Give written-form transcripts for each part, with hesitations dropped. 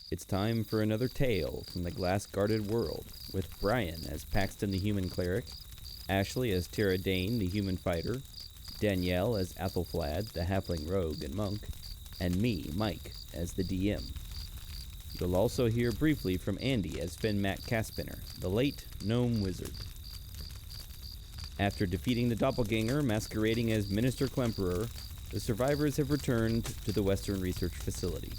It's time for another tale from the glass-guarded world, with Brian as Paxton the human cleric, Ashley as Tara Dane the human fighter, Danielle as Athelflad the halfling rogue and monk, and me, Mike, as the DM. You'll also hear briefly from Andy as Finn Mac Caspinner, the late gnome wizard. After defeating the doppelganger masquerading as Minister Klemperer, the survivors have returned to the Western Research Facility.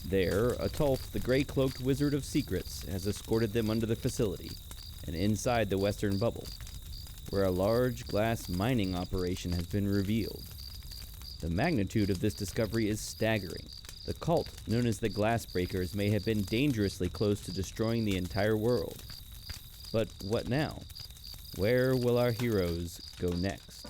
There, Atulf, the gray-cloaked wizard of secrets, has escorted them under the facility and inside the Western Bubble, where a large glass mining operation has been revealed. The magnitude of this discovery is staggering. The cult, known as the Glassbreakers, may have been dangerously close to destroying the entire world. But what now? Where will our heroes go next?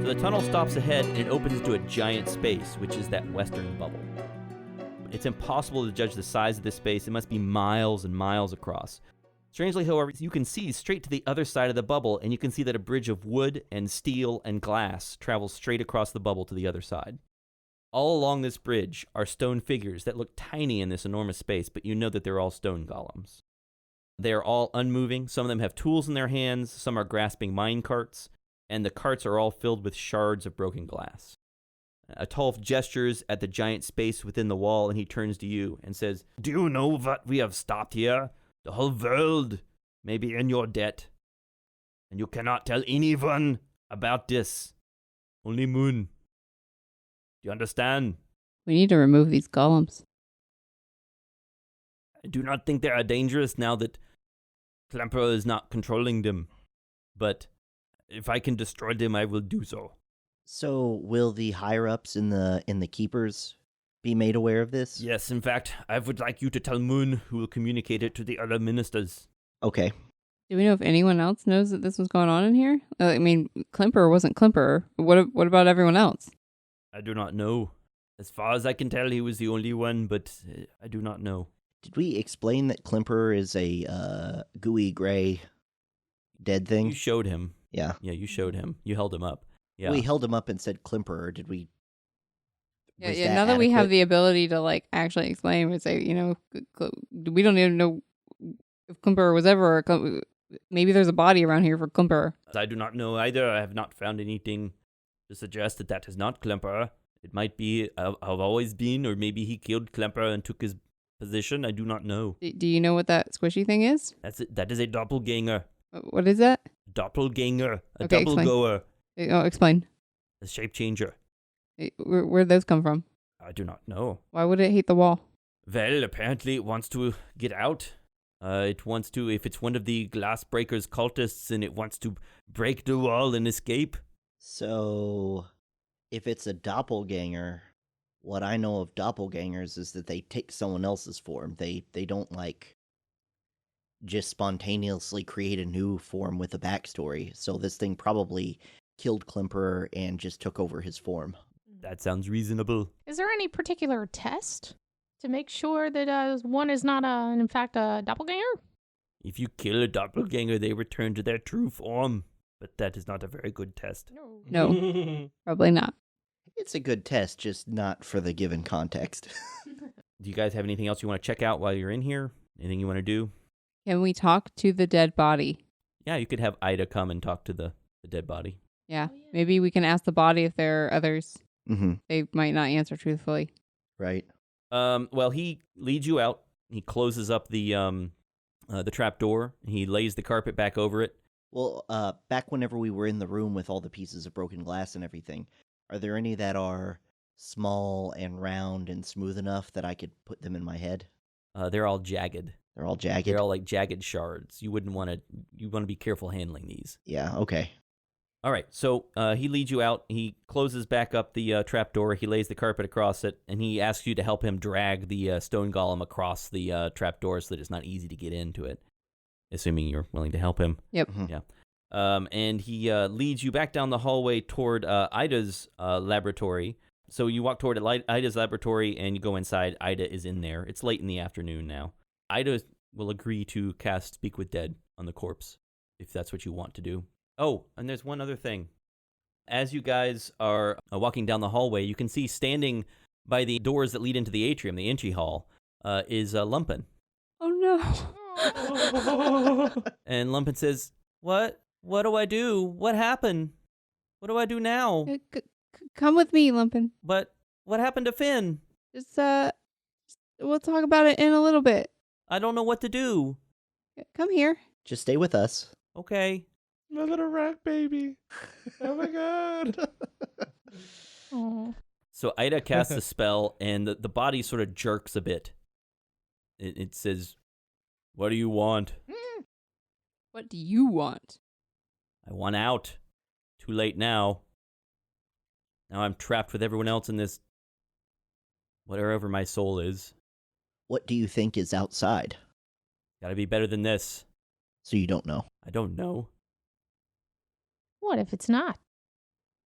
The tunnel stops ahead and it opens into a giant space, which is that Western Bubble. It's impossible to judge the size of this space. It must be miles and miles across. Strangely, however, you can see straight to the other side of the bubble, and you can see that a bridge of wood and steel and glass travels straight across the bubble to the other side. All along this bridge are stone figures that look tiny in this enormous space, but you know that they're all stone golems. They are all unmoving. Some of them have tools in their hands. Some are grasping mine carts. And the carts are all filled with shards of broken glass. Atulf gestures at the giant space within the wall, and he turns to you and says, "Do you know what we have stopped here? The whole world may be in your debt. And you cannot tell anyone about this. Only Moon. Do you understand? We need to remove these golems. I do not think they are dangerous now that Klemperer is not controlling them. But if I can destroy them, I will do so." So, will the higher-ups in the keepers be made aware of this? Yes, in fact, I would like you to tell Moon, who will communicate it to the other ministers. Okay. Do we know if anyone else knows that this was going on in here? Klemperer wasn't Klemperer. What about everyone else? I do not know. As far as I can tell, he was the only one, but I do not know. Did we explain that Klemperer is a gooey gray dead thing? You showed him. Yeah. Yeah, you showed him. You held him up. Yeah. We held him up and said Klemperer. Did we? Yeah. Now that we have the ability to actually explain, we say, we don't even know if Klemperer was ever. Maybe there's a body around here for Klemperer. I do not know either. I have not found anything to suggest that that is not Klemperer. It might be have always been, or maybe he killed Klemperer and took his position. I do not know. Do you know what that squishy thing is? That's it. That is a doppelganger. What is that? Doppelganger. A Okay, double explain. goer. Oh, explain. A shape changer. Where'd those come from? I do not know. Why would it hate the wall? Well, apparently it wants to get out. It wants to, if it's one of the Glassbreakers cultists, and it wants to break the wall and escape. So, if it's a doppelganger, what I know of doppelgangers is that they take someone else's form. They don't just spontaneously create a new form with a backstory. So this thing probably killed Klemperer and just took over his form. That sounds reasonable. Is there any particular test to make sure that one is not, in fact, a doppelganger? If you kill a doppelganger, they return to their true form. But that is not a very good test. No, probably not. It's a good test, just not for the given context. Do you guys have anything else you want to check out while you're in here? Anything you want to do? Can we talk to the dead body? Yeah, you could have Ida come and talk to the dead body. Yeah. Maybe we can ask the body if there are others. Mm-hmm. They might not answer truthfully. Right. Well, he leads you out. He closes up the trap door. He lays the carpet back over it. Well, back whenever we were in the room with all the pieces of broken glass and everything, are there any that are small and round and smooth enough that I could put them in my head? They're all jagged. They're all jagged? They're all like jagged shards. You want to be careful handling these. Yeah, okay. All right, so he leads you out. He closes back up the trap door. He lays the carpet across it, and he asks you to help him drag the stone golem across the trap door so that it's not easy to get into it. assuming you're willing to help him. Yep. Mhm. Yeah. And he leads you back down the hallway toward Ida's laboratory. So you walk toward Ida's laboratory and you go inside. Ida is in there. It's late in the afternoon now. Ida will agree to cast Speak with Dead on the corpse if that's what you want to do. Oh, and there's one other thing. As you guys are walking down the hallway, you can see standing by the doors that lead into the atrium, the entry hall, is Lumpen. Oh no. And Lumpen says, What? What do I do? What happened? What do I do now? Come with me, Lumpin. But what happened to Finn? Just we'll talk about it in a little bit. I don't know what to do. Come here. Just stay with us. Okay. My little rat baby. Oh my god. Oh. So Ida casts a spell, and the body sort of jerks a bit. It says, What do you want? What do you want? I want out. Too late now. Now I'm trapped with everyone else in this, whatever my soul is. What do you think is outside? Gotta be better than this. So you don't know. I don't know. What if it's not?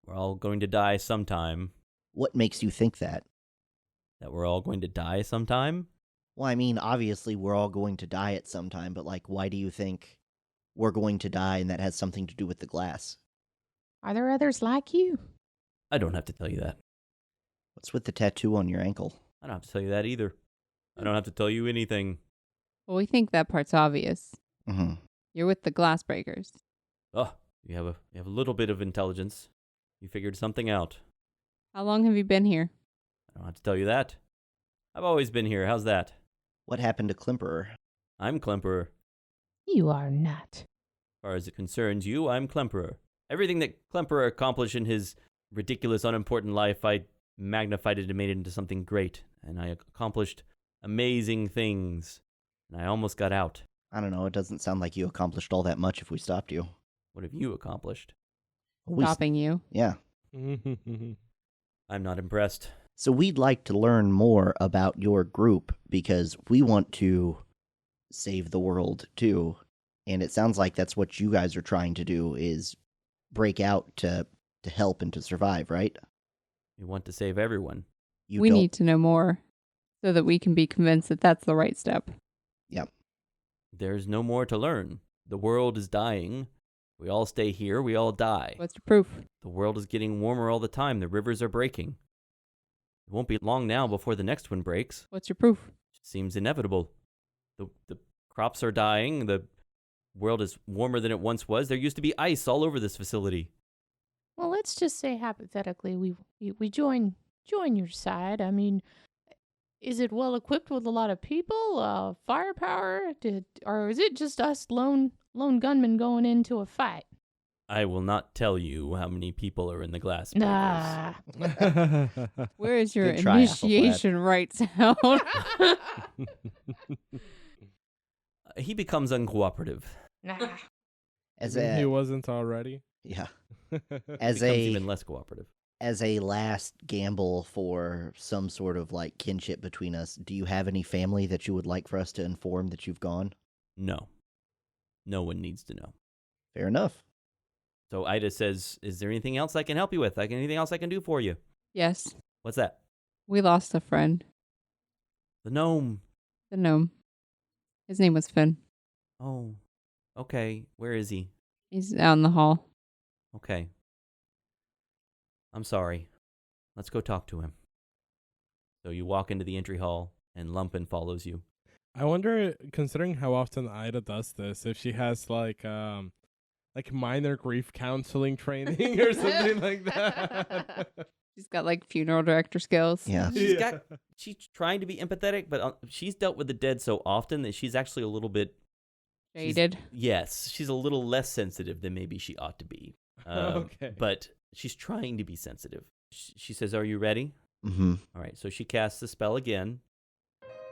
We're all going to die sometime. What makes you think that? That we're all going to die sometime? Well, I mean, obviously we're all going to die at some time, but like, why do you think we're going to die and that has something to do with the glass? Are there others like you? I don't have to tell you that. What's with the tattoo on your ankle? I don't have to tell you that either. I don't have to tell you anything. Well, we think that part's obvious. Mm-hmm. You're with the glass breakers. Oh, you have a little bit of intelligence. You figured something out. How long have you been here? I don't have to tell you that. I've always been here. How's that? What happened to Klimperer? I'm Klemperer. You are not. As far as it concerns you, I'm Klemperer. Everything that Klemperer accomplished in his ridiculous, unimportant life, I magnified it and made it into something great. And I accomplished amazing things. And I almost got out. I don't know. It doesn't sound like you accomplished all that much if we stopped you. What have you accomplished? Stopping you. Yeah. I'm not impressed. So we'd like to learn more about your group because we want to save the world too. And it sounds like that's what you guys are trying to do is break out to help and to survive, right? We want to save everyone. We need to know more so that we can be convinced that that's the right step. Yep. There's no more to learn. The world is dying. We all stay here. We all die. What's the proof? The world is getting warmer all the time. The rivers are breaking. It won't be long now before the next one breaks. What's your proof? It seems inevitable. The crops are dying. The world is warmer than it once was. There used to be ice all over this facility. Well, let's just say hypothetically we join your side. I mean, is it well equipped with a lot of people, firepower, or is it just us lone gunmen going into a fight? I will not tell you how many people are in the glass breakers. Nah. Where is your Good try, initiation rites out? He becomes uncooperative. Nah. As He a wasn't already. yeah, Becomes as even less cooperative. as a last gamble for some sort of like kinship between us, do you have any family that you would like for us to inform that you've gone? No. No one needs to know. Fair enough. So Ida says, is there anything else I can help you with? Anything else I can do for you? Yes. What's that? We lost a friend. The gnome. The gnome. His name was Finn. Oh, okay. Where is he? He's out in the hall. Okay. I'm sorry. Let's go talk to him. So you walk into the entry hall, and Lumpen follows you. I wonder, considering how often Ida does this, if she has like minor grief counseling training or something like that. He's got like funeral director skills. Yeah. She's trying to be empathetic, but she's dealt with the dead so often that she's actually a little bit Jaded. Yes, she's a little less sensitive than maybe she ought to be. Okay. But she's trying to be sensitive. She says, "Are you ready?" Mm-hmm. All right, so she casts the spell again,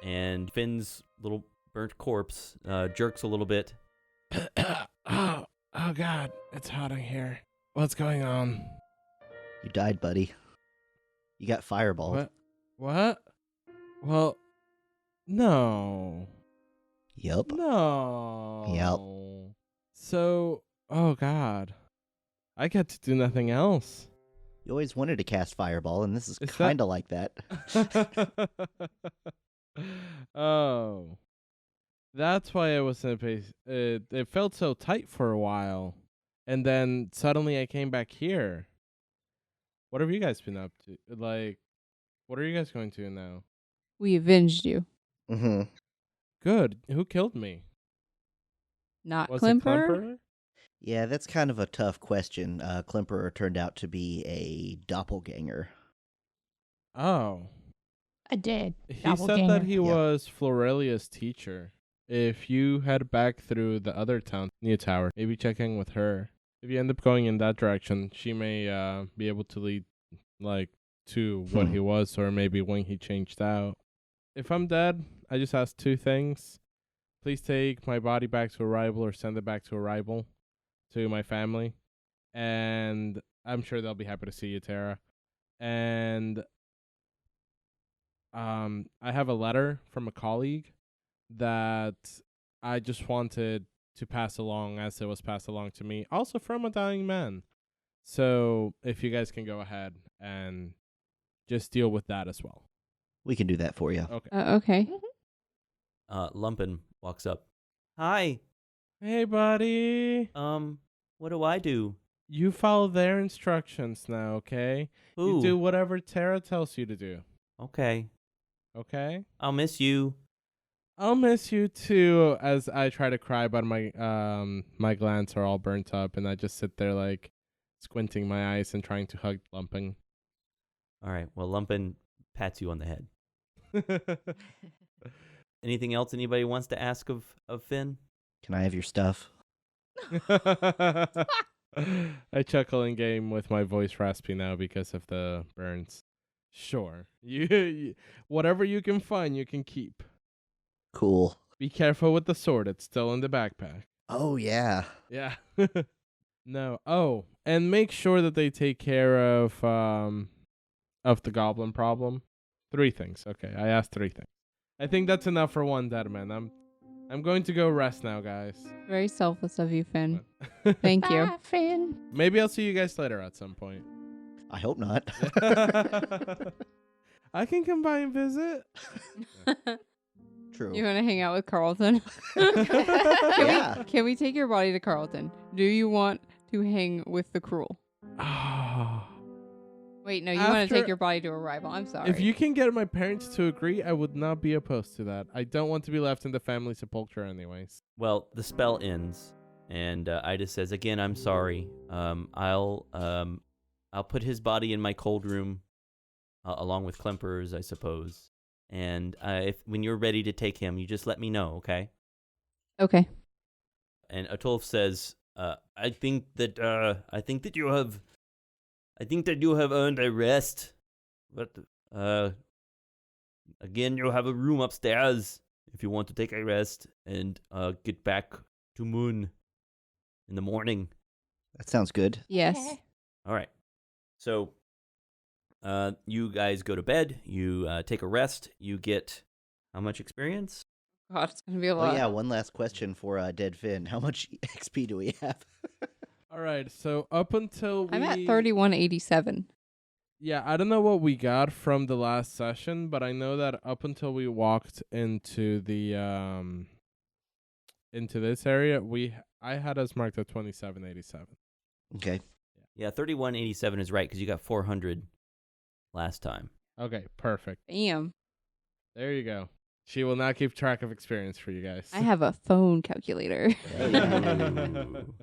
and Finn's little burnt corpse jerks a little bit. oh God, it's hot in here. What's going on? You died, buddy. You got fireballed. What? Well, no. Yup. No. So, oh god, I get to do nothing else. You always wanted to cast Fireball, and this is Is kind of like that. Oh, that's why I was in a place. It felt so tight for a while, and then suddenly I came back here. What have you guys been up to? Like, what are you guys going to now? We avenged you. Mm-hmm. Good. Who killed me? Not Was Klimper? it Klimper? Yeah, that's kind of a tough question. Klimper turned out to be a doppelganger. Oh. I did. He said that Doppelganger. he was Florelia's teacher. If you head back through the other town, Nia Tower, maybe check in with her. If you end up going in that direction, she may be able to lead, like, to what he was, or maybe when he changed out. If I'm dead, I just ask two things. Please take my body back to Arrival, or send it back to Arrival, to my family. And I'm sure they'll be happy to see you, Tara. And I have a letter from a colleague that I just wanted to pass along as it was passed along to me, also from a dying man. So if you guys can go ahead and just deal with that as well. We can do that for you. Okay. Okay. Lumpin walks up. Hi. Hey, buddy. What do I do? You follow their instructions now, okay? Ooh. You do whatever Tara tells you to do. Okay. Okay? I'll miss you. I'll miss you too, as I try to cry, but my my glands are all burnt up, and I just sit there like squinting my eyes and trying to hug Lumpin. All right. Well, Lumpin pats you on the head. Anything else anybody wants to ask of Finn? Can I have your stuff? I chuckle in game with my voice raspy now because of the burns. Sure. You whatever you can find, you can keep. Cool. Be careful with the sword. It's still in the backpack. Oh, yeah. Yeah. No. Oh, and make sure that they take care of the goblin problem. 3 things. Okay, I asked 3 things. I think that's enough for one dead man. I'm going to go rest now, guys. Very selfless of you, Finn. Thank you. Bye, Finn. Maybe I'll see you guys later at some point. I hope not. I can come by and visit. True. You want to hang out with Carlton? Yeah. Can we take your body to Carlton? Do you want to hang with the Cruel? Oh. Wait, no, you want to After- take your body to Arrival. I'm sorry. If you can get my parents to agree, I would not be opposed to that. I don't want to be left in the family sepulcher anyways. Well, the spell ends, and Ida says, "Again, I'm sorry. I'll put his body in my cold room, along with Klemper's, I suppose. And if when you're ready to take him, you just let me know, okay?" Okay. And Atulf says, I think that you have earned a rest, but again, you have a room upstairs if you want to take a rest and get back to Moon in the morning. That sounds good. Yes. Okay. All right. So you guys go to bed. You take a rest. You get how much experience? God, it's gonna be a Oh, lot. yeah, one last question for Dead Finn. How much XP do we have? All right, so up until I'm at 3187. Yeah, I don't know what we got from the last session, but I know that up until we walked into the into this area, I had us marked at 2787. Okay. Yeah, 3187 is right because you got 400 last time. Okay, perfect. Bam. There you go. She will not keep track of experience for you guys. I have a phone calculator. Ooh.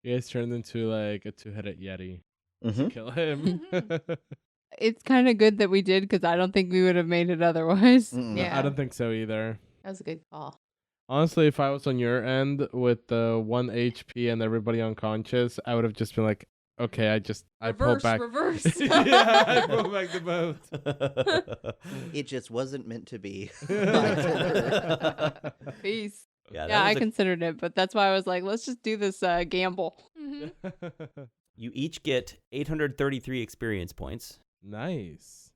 You guys turned into like a 2-headed yeti to Mm-hmm. kill him. It's kind of good that we did because I don't think we would have made it otherwise. Yeah. I don't think so either. That was a good call. Honestly, if I was on your end with the 1 HP and everybody unconscious, I would have just been like, okay, I pulled back. Reverse. Yeah, I pulled back the boat. It just wasn't meant to be. Peace. Yeah, Yeah, I was considered it, but that's why I was like, let's just do this gamble. you each get 833 experience points. Nice.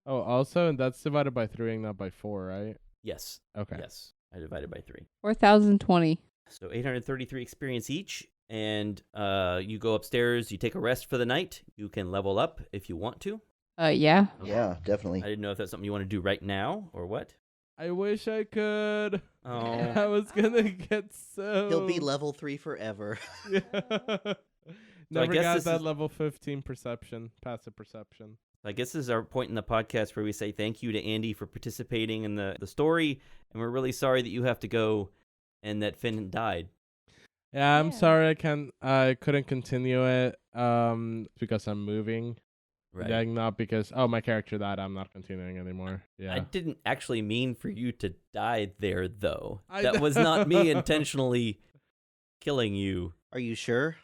Oh, also, and that's divided by 3 and not by 4, right? Yes. Okay. Yes. I divided by 3. 4,020. So 833 experience each. And you go upstairs. You take a rest for the night. You can level up if you want to. Yeah. Okay. Yeah, definitely. I didn't know if that's something you want to do right now or what. I wish I could. Oh. I was gonna get so. He'll be level 3 forever. Yeah. Never guess got this that is- level 15 perception, passive perception. I guess this is our point in the podcast where we say thank you to Andy for participating in the story, and we're really sorry that you have to go and that Finn died. Yeah, I'm Yeah. sorry I couldn't continue it because I'm moving. Right. Yeah, not because my character died, I'm not continuing anymore. Yeah. I didn't actually mean for you to die there, though. I That was not me know. intentionally killing you. Are you sure?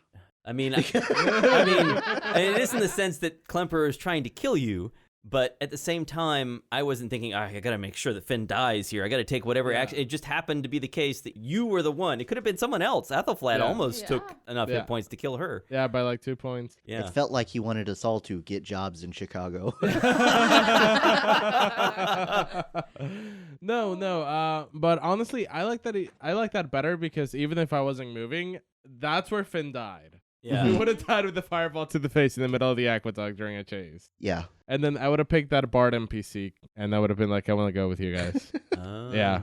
I mean, it is in the sense that Klemper is trying to kill you, but at the same time, I wasn't thinking, I got to make sure that Finn dies here. I got to take whatever Yeah. action. It just happened to be the case that you were the one. It could have been someone else. Athelflaed Yeah. almost took enough Yeah. hit points to kill her. Yeah, by like 2 points. Yeah. It felt like he wanted us all to get jobs in Chicago. No. But honestly, I like that better because even if I wasn't moving, that's where Finn died. Yeah. He would have died with the fireball to the face in the middle of the aqueduct during a chase. Yeah. And then I would have picked that Bard NPC, and I would have been like, I want to go with you guys. Oh. Yeah.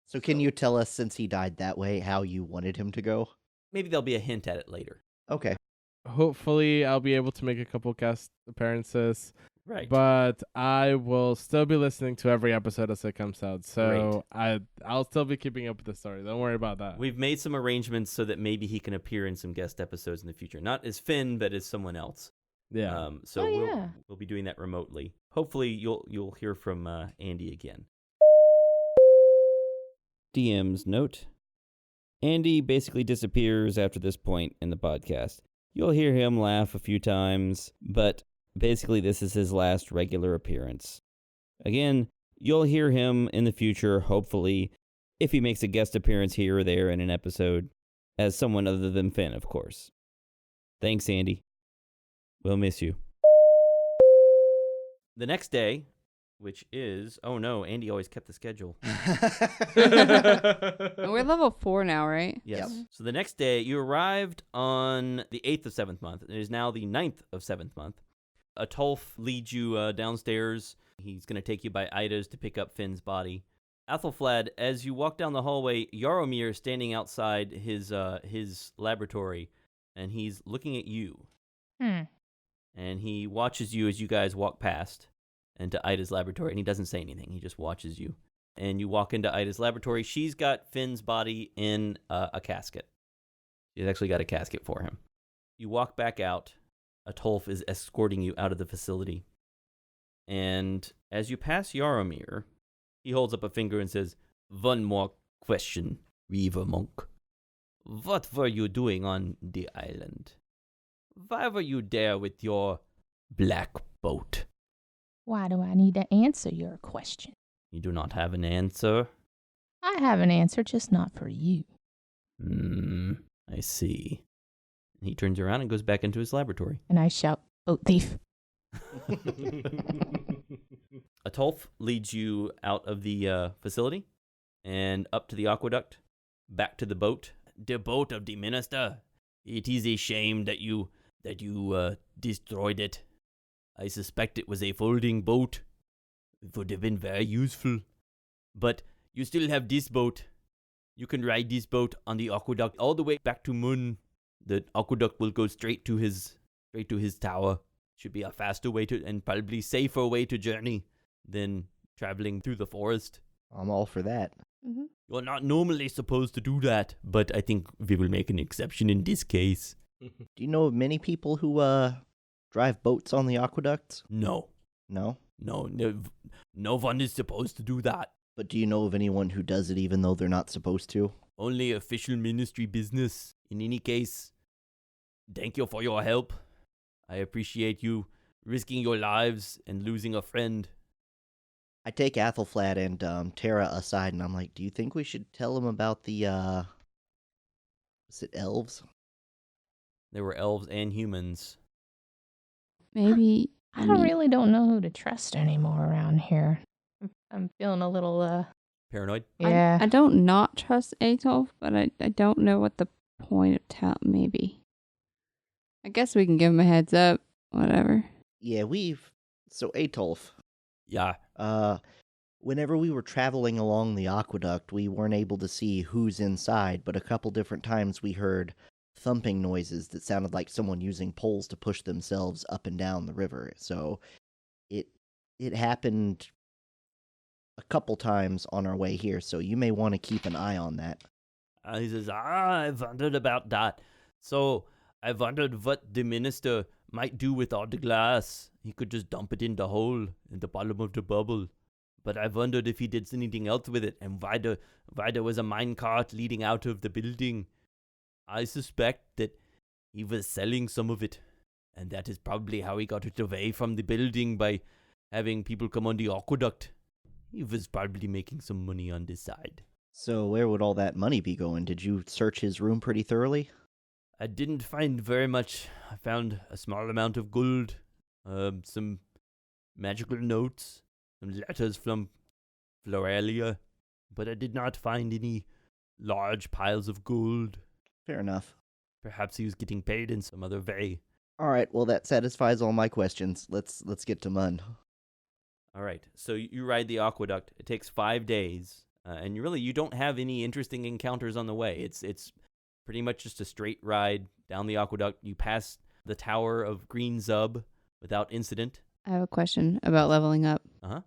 So can you tell us, since he died that way, how you wanted him to go? Maybe there'll be a hint at it later. Okay. Hopefully, I'll be able to make a couple guest appearances, Right. but I will still be listening to every episode as it comes out. So I'll still be keeping up with the story. Don't worry about that. We've made some arrangements so that maybe he can appear in some guest episodes in the future. Not as Finn, but as someone else. Yeah. So Oh, we'll, yeah. we'll be doing that remotely. Hopefully you'll hear from Andy again. DM's note. Andy basically disappears after this point in the podcast. You'll hear him laugh a few times, but basically this is his last regular appearance. Again, you'll hear him in the future, hopefully, if he makes a guest appearance here or there in an episode, as someone other than Finn, of course. Thanks, Andy. We'll miss you. The next day, which is... Oh no, Andy always kept the schedule. We're level 4 now, right? Yes. Yep. So the next day, you arrived on the 8th of 7th month. It is now the 9th of 7th month. Atulf leads you downstairs. He's going to take you by Ida's to pick up Finn's body. Athelflaed, as you walk down the hallway, Jaromir is standing outside his laboratory, and he's looking at you. And he watches you as you guys walk past into Ida's laboratory, and he doesn't say anything. He just watches you. And you walk into Ida's laboratory. She's got Finn's body in a casket. She's actually got a casket for him. You walk back out. Atulf is escorting you out of the facility. And as you pass Jaromir, he holds up a finger and says, "One more question, Reaver Monk. What were you doing on the island? Why were you there with your black boat?" Why do I need to answer your question? You do not have an answer? I have an answer, just not for you. I see. And he turns around and goes back into his laboratory. And I shout, "Boat thief." Atulf leads you out of the facility and up to the aqueduct, back to the boat. The boat of the minister. It is a shame that you destroyed it. I suspect it was a folding boat. It would have been very useful. But you still have this boat. You can ride this boat on the aqueduct all the way back to Mun. The aqueduct will go straight to his tower. Should be a faster way to, and probably safer way to journey than traveling through the forest. I'm all for that. Mm-hmm. You're not normally supposed to do that, but I think we will make an exception in this case. Do you know of many people who drive boats on the aqueducts? No, No? no one is supposed to do that. But do you know of anyone who does it even though they're not supposed to? Only official ministry business. In any case, thank you for your help. I appreciate you risking your lives and losing a friend. I take Athelflaed and Tara aside and I'm like, do you think we should tell them about the, is it elves? There were elves and humans. Maybe. I really don't know who to trust anymore around here. I'm feeling a little Paranoid? Yeah. I don't not trust Atolf, but I don't know what the point of maybe. I guess we can give him a heads up. Whatever. Yeah, so Atolf, Yeah. whenever we were traveling along the aqueduct, we weren't able to see who's inside, but a couple different times we heard thumping noises that sounded like someone using poles to push themselves up and down the river. So it happened a couple times on our way here, so you may want to keep an eye on that. He says, I wondered about that. So I wondered what the minister might do with all the glass. He could just dump it in the hole in the bottom of the bubble. But I wondered if he did anything else with it, and why there was a minecart leading out of the building. I suspect that he was selling some of it, and that is probably how he got it away from the building, by having people come on the aqueduct. He was probably making some money on this side. So where would all that money be going? Did you search his room pretty thoroughly? I didn't find very much. I found a small amount of gold, some magical notes, some letters from Floralia, but I did not find any large piles of gold. Fair enough. Perhaps he was getting paid in some other way. All right, well that satisfies all my questions. Let's get to Mun. All right, so you ride the aqueduct. It takes 5 days, and you don't have any interesting encounters on the way. It's pretty much just a straight ride down the aqueduct. You pass the Tower of Green Zub without incident. I have a question about leveling up. Uh-huh.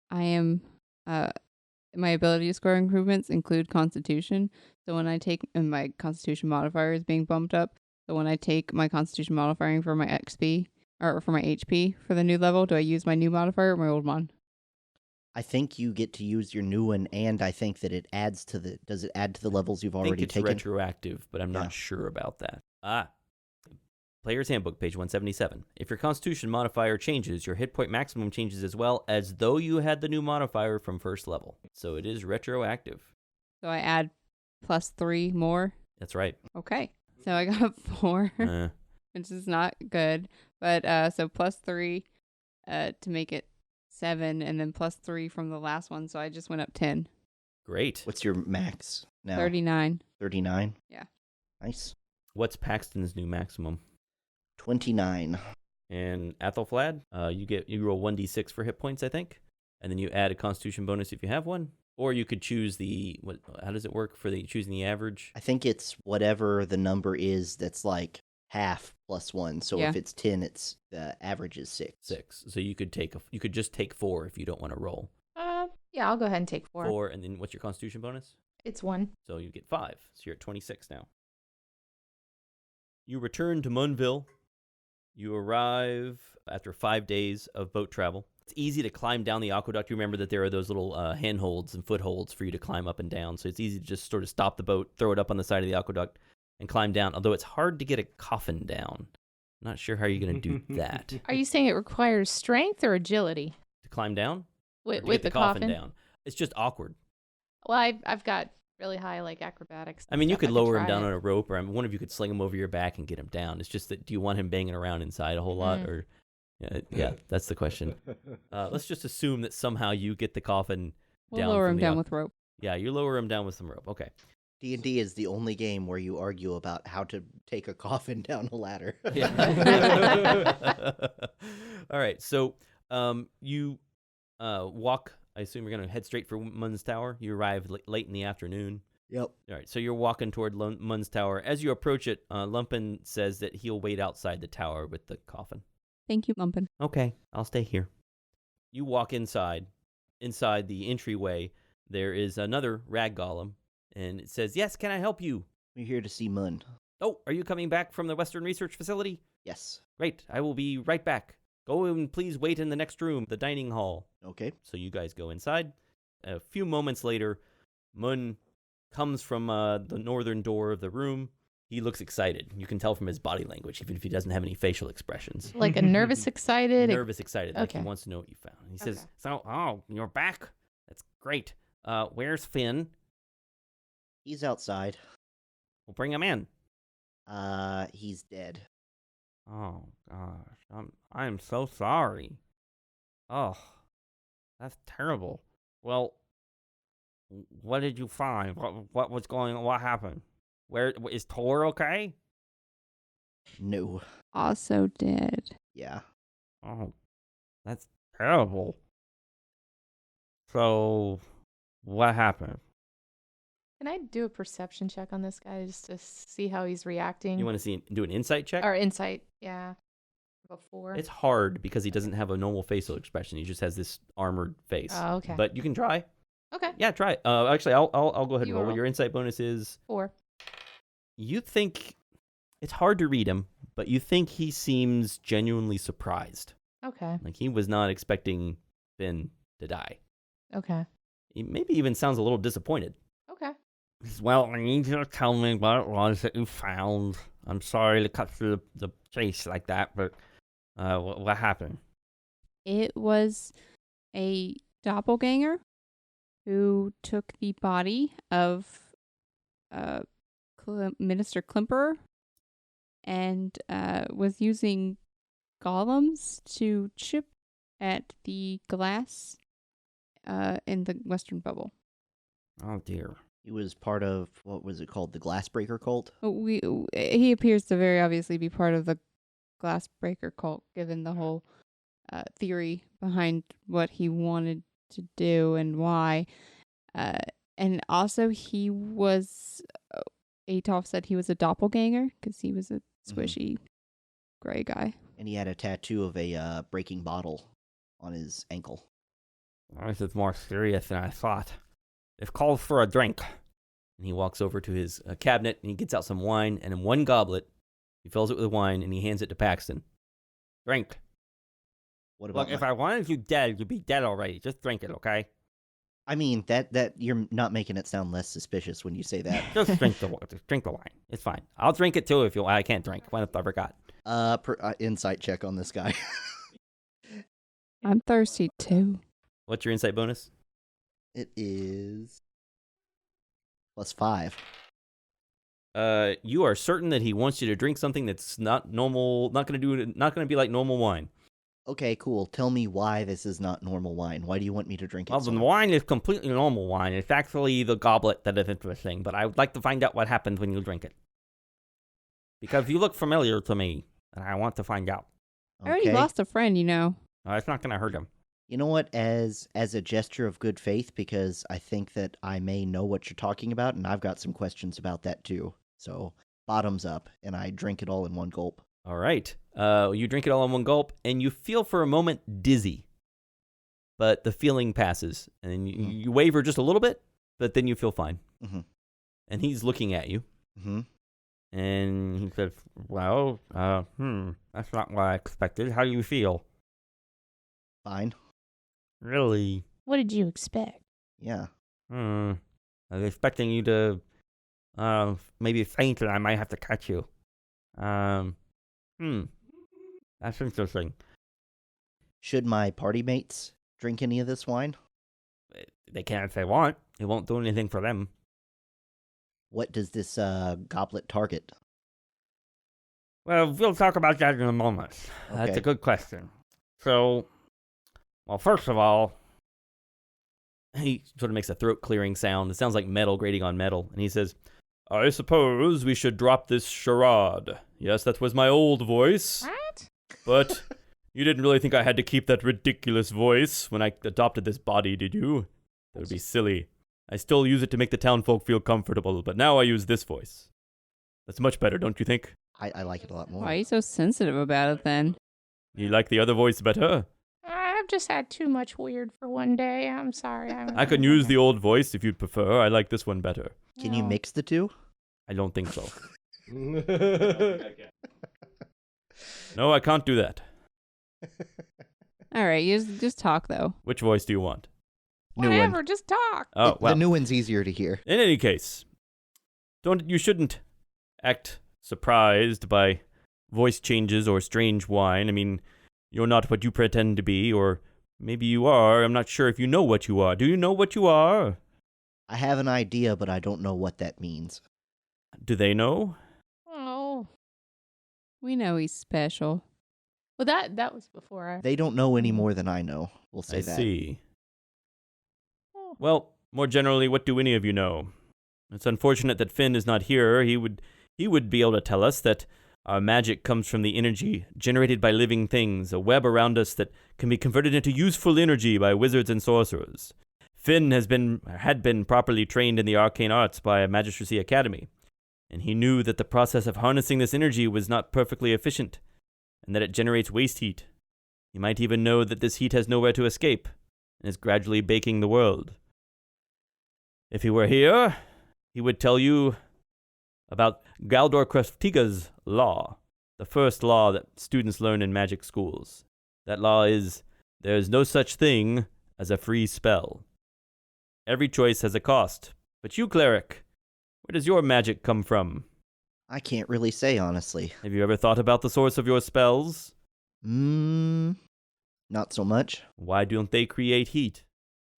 I am, my ability score improvements include Constitution. So when I take, and my Constitution modifier is being bumped up. So when I take my Constitution modifier for my XP, or for my HP for the new level, do I use my new modifier or my old one? I think you get to use your new one, and I think that it adds to the. Does it add to the levels you've already I think it's taken? retroactive, but I'm not sure about that. Player's Handbook, page 177. If your Constitution modifier changes, your hit point maximum changes as well, as though you had the new modifier from first level. So it is retroactive. So I add +3 more? That's right. Okay. So I got 4, which is not good. But so +3 to make it 7, and then +3 from the last one. So I just went up 10. Great. What's your max now? 39. 39? Yeah. Nice. What's Paxton's new maximum? 29. And Athelflad, you roll 1d6 for hit points, I think, and then you add a Constitution bonus if you have one, or you could choose how does it work for choosing the average? I think it's whatever the number is that's like half plus 1. So if it's 10, it's the average is 6. 6. So you could just take 4 if you don't want to roll. Yeah, I'll go ahead and take 4. 4, and then what's your Constitution bonus? It's 1. So you get 5. So you're at 26 now. You return to Munville. You arrive after 5 days of boat travel. It's easy to climb down the aqueduct. You remember that there are those little handholds and footholds for you to climb up and down. So it's easy to just sort of stop the boat, throw it up on the side of the aqueduct, and climb down. Although it's hard to get a coffin down. I'm not sure how you're going to do that. Are you saying it requires strength or agility? To climb down? With to get the coffin down. It's just awkward. Well, I've got really high acrobatics. I mean, you could lower him down on on a rope, or one of you could sling him over your back and get him down. It's just that, do you want him banging around inside a whole lot, or yeah, that's the question. Let's just assume that somehow you get the coffin down. We'll lower him down with rope. Yeah, you lower him down with some rope. Okay. D&D is the only game where you argue about how to take a coffin down a ladder. Yeah. All right. So you walk. I assume you're going to head straight for Mun's Tower. You arrive late in the afternoon. Yep. All right. So you're walking toward Mun's Tower. As you approach it, Lumpen says that he'll wait outside the tower with the coffin. Thank you, Lumpen. Okay. I'll stay here. You walk inside. Inside the entryway, there is another rag golem, and it says, "Yes, can I help you?" We're here to see Mun. Oh, are you coming back from the Western Research Facility? Yes. Great. I will be right back. Go and please wait in the next room, the dining hall. Okay. So you guys go inside. A few moments later, Mun comes from the northern door of the room. He looks excited. You can tell from his body language, even if he doesn't have any facial expressions. Like a nervous, excited. Nervous, excited. Like Okay. he wants to know what you found. He says, "So, you're back? That's great. Where's Finn? He's outside. We'll bring him in." He's dead. Oh gosh, I'm so sorry. Oh, that's terrible. Well, What did you find? What was going on? What happened? Where is Tor okay? No. Also dead. Yeah. Oh, that's terrible. So, what happened? Can I do a perception check on this guy just to see how he's reacting? You want to do an insight check? Or insight, yeah. A 4. It's hard because he doesn't have a normal facial expression. He just has this armored face. Oh, okay. But you can try. Okay. Yeah, try it. Actually, I'll go ahead and You roll. roll. Your insight bonus is 4. you think it's hard to read him, but you think he seems genuinely surprised. Okay. Like he was not expecting Finn to die. Okay. He maybe even sounds a little disappointed. Okay. Well, I need you to tell me what it was that you found. I'm sorry to cut through the chase like that, but what happened? It was a doppelganger who took the body of Minister Klimper and was using golems to chip at the glass in the Western Bubble. Oh dear. He was part of, what was it called? The Glassbreaker cult? He appears to very obviously be part of the Glassbreaker cult, given the whole theory behind what he wanted to do and why. And also, he was. Atolf said he was a doppelganger because he was a squishy gray guy. And he had a tattoo of a breaking bottle on his ankle. This is more serious than I thought. They've called for a drink. And he walks over to his cabinet and he gets out some wine, and in one goblet, he fills it with wine and he hands it to Paxton. Drink. What about Look, if I wanted you dead, you'd be dead already. Just drink it, okay? I mean, that you're not making it sound less suspicious when you say that. Just drink the wine. It's fine. I'll drink it too if you. I can't drink. What if I forgot? Insight check on this guy. I'm thirsty too. What's your insight bonus? It is +5. You are certain that he wants you to drink something that's not normal, not going to be like normal wine. Okay, cool. Tell me why this is not normal wine. Why do you want me to drink it? Well, the wine is completely normal wine. It's actually the goblet that is interesting, but I would like to find out what happens when you drink it. Because you look familiar to me, and I want to find out. I already lost a friend, you know. It's not going to hurt him. You know what? As a gesture of good faith, because I think that I may know what you're talking about, and I've got some questions about that too. So, bottoms up, and I drink it all in one gulp. All right. You drink it all in one gulp, and you feel for a moment dizzy. But the feeling passes, and you waver just a little bit, but then you feel fine. Mm-hmm. And he's looking at you. Mm-hmm. And he says, well, that's not what I expected. How do you feel? Fine. Really? What did you expect? Yeah. I was expecting you to maybe faint and I might have to catch you. That's interesting. Should my party mates drink any of this wine? They can if they want. It won't do anything for them. What does this goblet target? Well, we'll talk about that in a moment. That's Okay. a good question. So, well, first of all, he sort of makes a throat-clearing sound. It sounds like metal grating on metal. And he says, I suppose we should drop this charade. Yes, that was my old voice. What? But you didn't really think I had to keep that ridiculous voice when I adopted this body, did you? That would be silly. I still use it to make the townfolk feel comfortable, but now I use this voice. That's much better, don't you think? I like it a lot more. Why are you so sensitive about it then? You like the other voice better? I've just had too much weird for one day. I'm sorry. I can use the old voice if you'd prefer. I like this one better. Can you mix the two? I don't think so. No, I can't do that. All right, you just talk though. Which voice do you want? New Whatever, one. just talk. Oh, well. The new one's easier to hear. In any case, you shouldn't act surprised by voice changes or strange wine. I mean, you're not what you pretend to be, or maybe you are. I'm not sure if you know what you are. Do you know what you are? I have an idea, but I don't know what that means. Do they know? Oh. We know he's special. Well, that was before I... They don't know any more than I know. We'll say I that. see. Oh. Well, More generally, what do any of you know? It's unfortunate that Finn is not here. He would be able to tell us that our magic comes from the energy generated by living things, a web around us that can be converted into useful energy by wizards and sorcerers. Finn had been properly trained in the arcane arts by a Magistracy Academy, and he knew that the process of harnessing this energy was not perfectly efficient, and that it generates waste heat. He might even know that this heat has nowhere to escape, and is gradually baking the world. If he were here, he would tell you about Galdor Craftiga's law, the first law that students learn in magic schools. That law is, there is no such thing as a free spell. Every choice has a cost. But you, cleric, where does your magic come from? I can't really say, honestly. Have you ever thought about the source of your spells? Not so much. Why don't they create heat?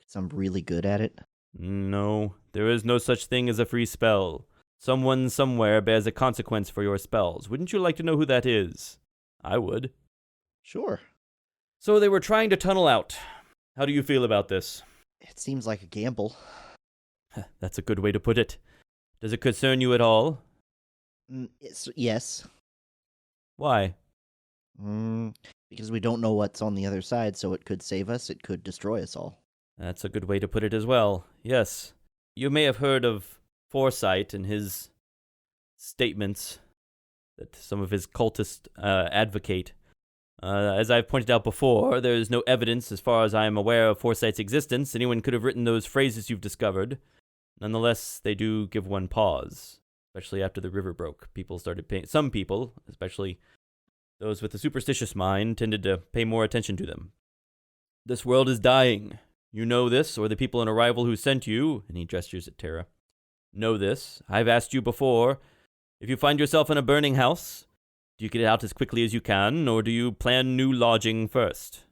'Cause I'm really good at it. No, there is no such thing as a free spell. Someone somewhere bears a consequence for your spells. Wouldn't you like to know who that is? I would. Sure. So they were trying to tunnel out. How do you feel about this? It seems like a gamble. That's a good way to put it. Does it concern you at all? Yes. Why? Because we don't know what's on the other side, so it could save us, it could destroy us all. That's a good way to put it as well. Yes. You may have heard of Foresight and his statements that some of his cultists advocate. As I've pointed out before, there is no evidence, as far as I am aware, of Foresight's existence. Anyone could have written those phrases you've discovered. Nonetheless, they do give one pause, especially after the river broke. People started paying. Some people, especially those with a superstitious mind, tended to pay more attention to them. This world is dying. You know this, or the people in Arrival who sent you, and he gestures at Terra, know this. I've asked you before. If you find yourself in a burning house, do you get out as quickly as you can, or do you plan new lodging first?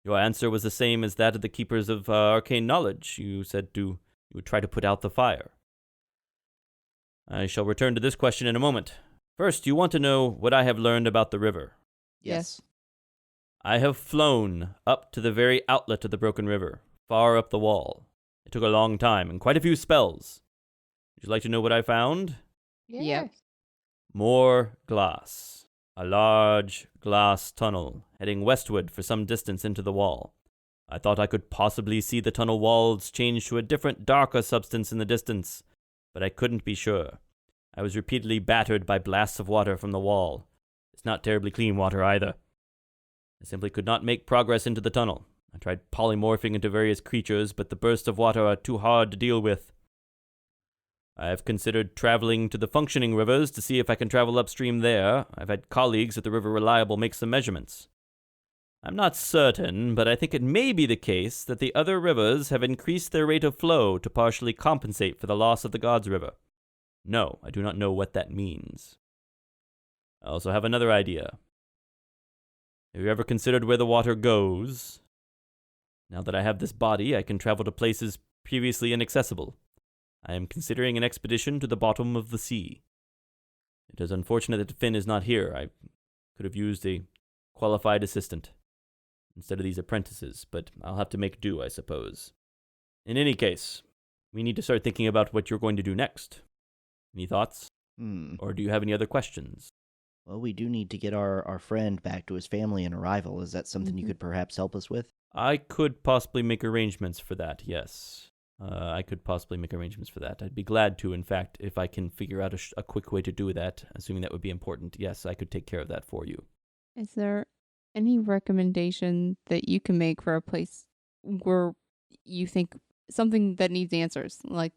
Your answer was the same as that of the keepers of arcane knowledge. You said you would try to put out the fire. I shall return to this question in a moment. First, you want to know what I have learned about the river. Yes. I have flown up to the very outlet of the broken river, far up the wall. It took a long time and quite a few spells. Would you like to know what I found? Yep. More glass. A large glass tunnel, heading westward for some distance into the wall. I thought I could possibly see the tunnel walls change to a different, darker substance in the distance, but I couldn't be sure. I was repeatedly battered by blasts of water from the wall. It's not terribly clean water either. I simply could not make progress into the tunnel. I tried polymorphing into various creatures, but the bursts of water are too hard to deal with. I have considered traveling to the functioning rivers to see if I can travel upstream there. I've had colleagues at the River Reliable make some measurements. I'm not certain, but I think it may be the case that the other rivers have increased their rate of flow to partially compensate for the loss of the Gods River. No, I do not know what that means. I also have another idea. Have you ever considered where the water goes? Now that I have this body, I can travel to places previously inaccessible. I am considering an expedition to the bottom of the sea. It is unfortunate that Finn is not here. I could have used a qualified assistant instead of these apprentices, but I'll have to make do, I suppose. In any case, we need to start thinking about what you're going to do next. Any thoughts? Or do you have any other questions? Well, we do need to get our friend back to his family in Arrival. Is that something you could perhaps help us with? I could possibly make arrangements for that, yes. I could possibly make arrangements for that. I'd be glad to, in fact, if I can figure out a quick way to do that, assuming that would be important. Yes, I could take care of that for you. Is there any recommendation that you can make for a place where you think something that needs answers? Like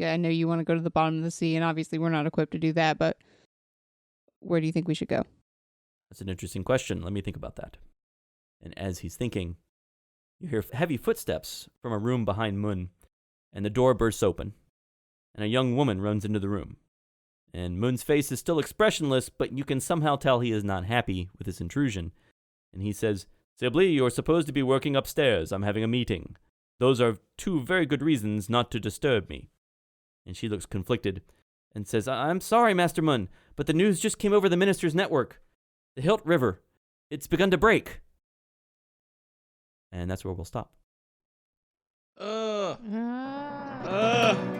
I know you want to go to the bottom of the sea, and obviously we're not equipped to do that, but where do you think we should go? That's an interesting question. Let me think about that. And as he's thinking, you hear heavy footsteps from a room behind Mun, and the door bursts open, and a young woman runs into the room. And Mun's face is still expressionless, but you can somehow tell he is not happy with this intrusion. And he says, Sibley, you're supposed to be working upstairs. I'm having a meeting. Those are two very good reasons not to disturb me. And she looks conflicted and says, I'm sorry, Master Mun, but the news just came over the minister's network. The Hilt River. It's begun to break. And that's where we'll stop. Uh.